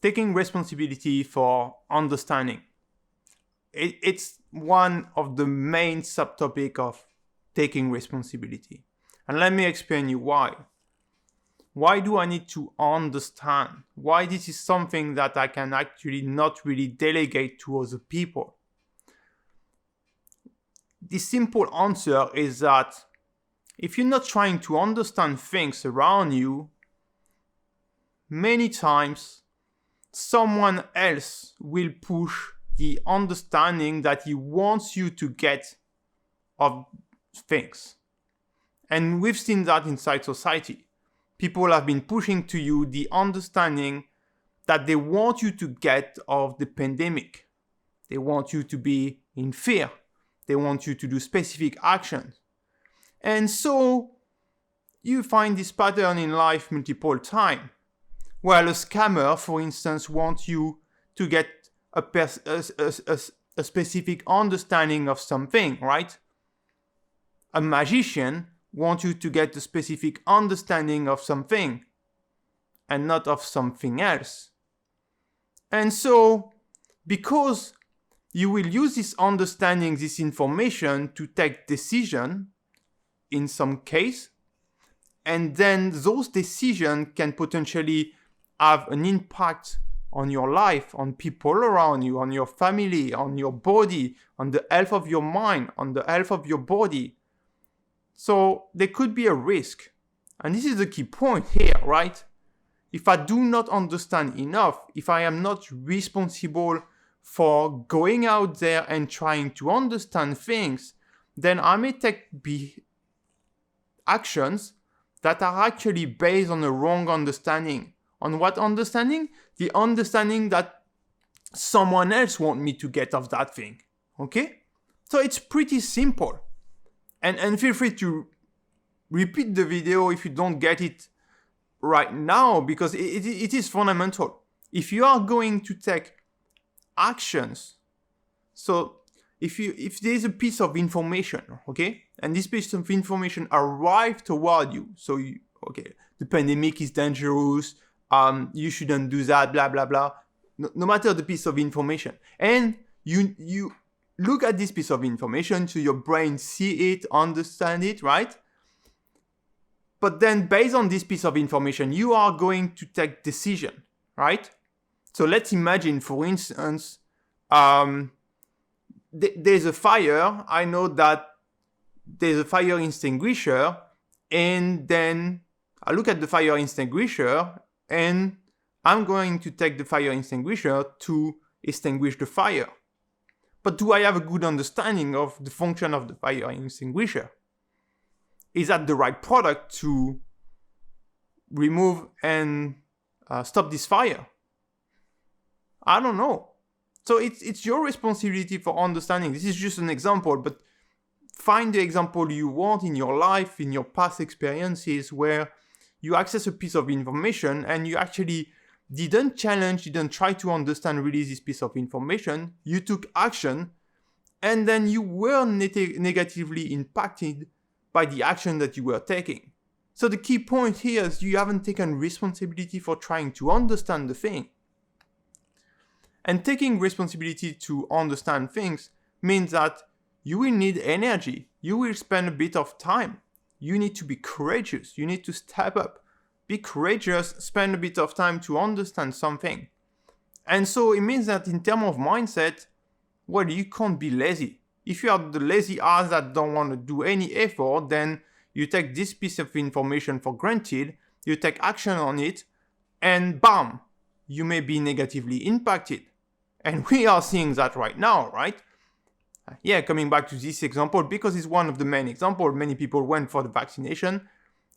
taking responsibility for understanding. It's one of the main subtopics of taking responsibility. And let me explain you why. Why do I need to understand? Why this is something that I can actually not really delegate to other people? The simple answer is that if you're not trying to understand things around you, many times someone else will push the understanding that he wants you to get of things. And we've seen that inside society. People have been pushing to you the understanding that they want you to get of the pandemic. They want you to be in fear. They want you to do specific actions. And so you find this pattern in life multiple times. Well, a scammer, for instance, wants you to get a specific understanding of something, right? A magician wants you to get a specific understanding of something and not of something else. And so, because you will use this understanding, this information to take decision in some case, and then those decisions can potentially have an impact on your life, on people around you, on your family, on your body, on the health of your mind, on the health of your body. So there could be a risk. And this is the key point here, right? If I do not understand enough, if I am not responsible for going out there and trying to understand things, then I may take actions that are actually based on a wrong understanding. On what understanding? The understanding that someone else wants me to get of that thing. Okay? So it's pretty simple. And feel free to repeat the video if you don't get it right now, because it is fundamental. If you are going to take actions, so if there is a piece of information, okay, and this piece of information arrives toward you, so the pandemic is dangerous, you shouldn't do that, blah blah blah, no matter the piece of information, and you look at this piece of information, so your brain see it, understand it, right? But then based on this piece of information, you are going to take decision, right? So let's imagine, for instance, there's a fire. I know that there's a fire extinguisher, and then I look at the fire extinguisher, and I'm going to take the fire extinguisher to extinguish the fire. But do I have a good understanding of the function of the fire extinguisher? Is that the right product to remove and stop this fire? I don't know. So it's your responsibility for understanding. This is just an example, but find the example you want in your life, in your past experiences, where you access a piece of information and you actually didn't try to understand really this piece of information. You took action, and then you were negatively impacted by the action that you were taking. So the key point here is you haven't taken responsibility for trying to understand the thing. And taking responsibility to understand things means that you will need energy. You will spend a bit of time. You need to be courageous. You need to step up. Be courageous, spend a bit of time to understand something. And so it means that in terms of mindset, well, you can't be lazy. If you are the lazy ass that don't want to do any effort, then you take this piece of information for granted, you take action on it, and bam, you may be negatively impacted. And we are seeing that right now, right? Yeah, coming back to this example, because it's one of the main examples, many people went for the vaccination,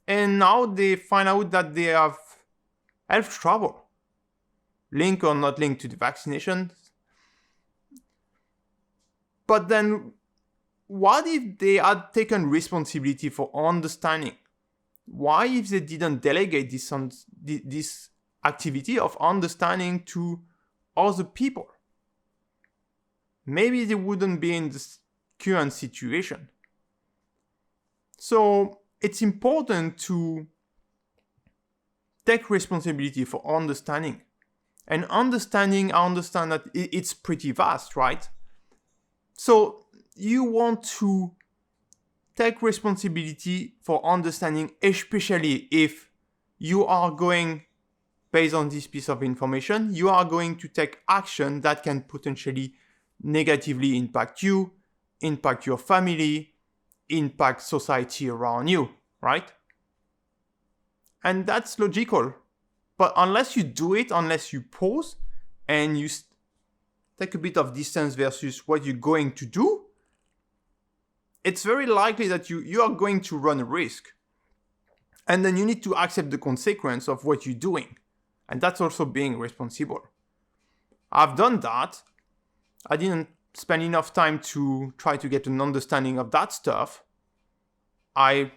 and now they find out that they have health trouble. Linked or not linked to the vaccination. But then, what if they had taken responsibility for understanding? Why if they didn't delegate this activity of understanding to other people? Maybe they wouldn't be in this current situation. So it's important to take responsibility for understanding. And understanding, I understand that it's pretty vast, right? So you want to take responsibility for understanding, especially if you are going, based on this piece of information, you are going to take action that can potentially negatively impact you, impact your family, impact society around you, right? And that's logical. But unless you do it, unless you pause and you take a bit of distance versus what you're going to do, it's very likely that you are going to run a risk. And then you need to accept the consequence of what you're doing. And that's also being responsible. I've done that. I didn't spend enough time to try to get an understanding of that stuff. I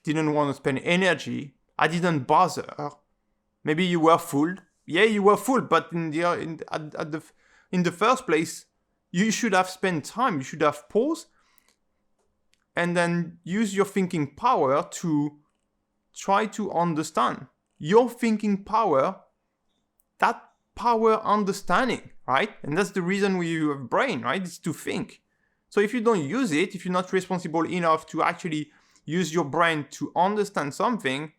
didn't want to spend energy. I didn't bother. Maybe you were fooled. Yeah, you were fooled, but in the first place, you should have spent time. You should have paused and then use your thinking power to try to understand. Your thinking power, that power understanding, right? And that's the reason we have a brain, right? It's to think. So if you don't use it, if you're not responsible enough to actually use your brain to understand something,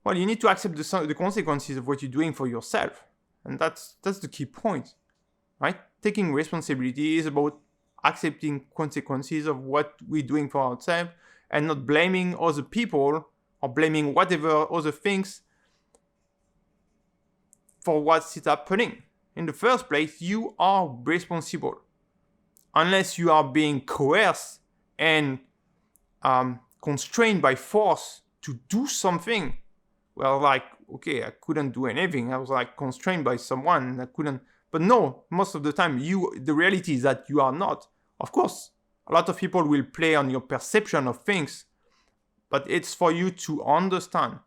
well, you need to accept the consequences of what you're doing for yourself. And that's the key point, right? Taking responsibility is about accepting consequences of what we're doing for ourselves and not blaming other people or blaming whatever other things for what's happening. In the first place, you are responsible. Unless you are being coerced and constrained by force to do something, well, like, okay, I couldn't do anything. I was like constrained by someone. I couldn't. But no, most of the time, the reality is that you are not. Of course, a lot of people will play on your perception of things, but it's for you to understand.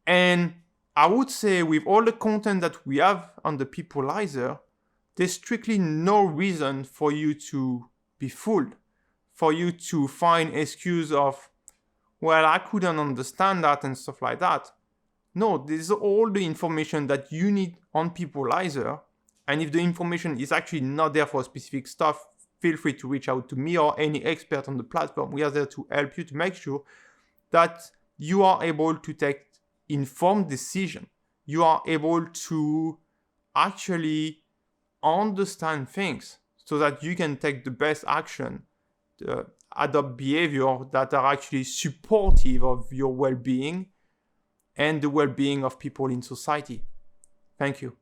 And I would say with all the content that we have on the Peopleizer, there's strictly no reason for you to be fooled, for you to find excuse of, well, I couldn't understand that and stuff like that. No, this is all the information that you need on Peopleizer. And if the information is actually not there for specific stuff, feel free to reach out to me or any expert on the platform. We are there to help you to make sure that you are able to take informed decision. You are able to actually understand things so that you can take the best action, adopt behavior that are actually supportive of your well-being and the well-being of people in society. Thank you.